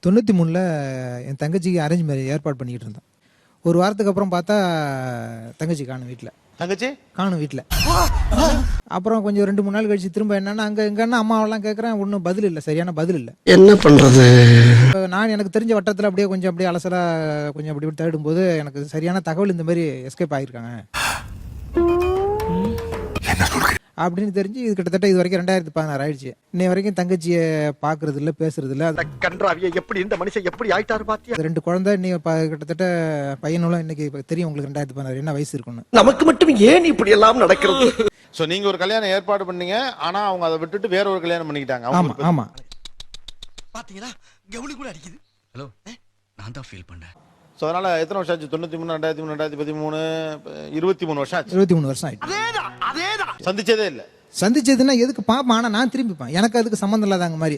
93ல் என் தங்கச்சிக்கு arrange marriage ஏற்பாடு பண்ணிக்கிட்டு இருந்தோம். ஒரு வாரத்துக்கு அப்புறம் பார்த்தா தங்கச்சி காணும் வீட்டில். தங்கச்சி காணும் வீட்டில். அப்புறம் கொஞ்சம் 2-3 நாள் கழிச்சு திரும்ப என்னன்னா அங்கே எங்கன்னா அம்மாவெல்லாம் கேட்குறேன், ஒன்றும் பதில் இல்லை, சரியான பதில் இல்லை. என்ன பண்றது? நான் எனக்கு தெரிஞ்ச வட்டத்தில் அப்படியே கொஞ்சம் அப்படியே அலசலாக கொஞ்சம் அப்படி இப்படி தேடும்போது எனக்கு சரியான தகவல் இந்த மாதிரி எஸ்கேப் ஆகியிருக்காங்க அப்படின்னு தெரிஞ்சு இது கிட்டத்தட்ட இது வரைக்கும் 2016 ஆயிடுச்சு. இன்னை வரைக்கும் தங்கச்சியை பார்க்கறது இல்லை, பேசுறது இல்லை. கன்றாவிய எப்படி இந்த மனுஷன் எப்படி ஆயிட்டாரு பாத்தியா? 2 குழந்தை இன்னைக்கு கிட்டத்தட்ட பையனும் இன்னைக்கு தெரியும் உங்களுக்கு 2016 என்ன வயசு இருக்குன்னு. நமக்கு மட்டும் ஏன் இப்படி எல்லாம் நடக்கிறது? சோ நீங்க ஒரு கல்யாணம் ஏற்பாடு பண்ணீங்க, ஆனா அவங்க அதை விட்டுட்டு வேற ஒரு கல்யாணம் பண்ணிக்கிட்டாங்க. ஆமா ஆமா. பாத்தீங்களா, கவுளி கூட அடிக்குது. ஹலோ, நான் தான் ஃபீல் பண்ணேன். சோ அதனால எத்தனை வருஷம் ஆச்சு? 93, 2003, 2013, 23 வருஷம் ஆச்சு. 23 வருஷம் ஆயிடுச்சு. அதேதான் சந்திச்சதே இல்ல. சந்திச்சதுன்னா எதுக்கு பாப்பா, ஆனா நான் திரும்பிப்பேன், எனக்கு அதுக்கு சம்மந்தம் இல்லாதாங்க மாதிரி.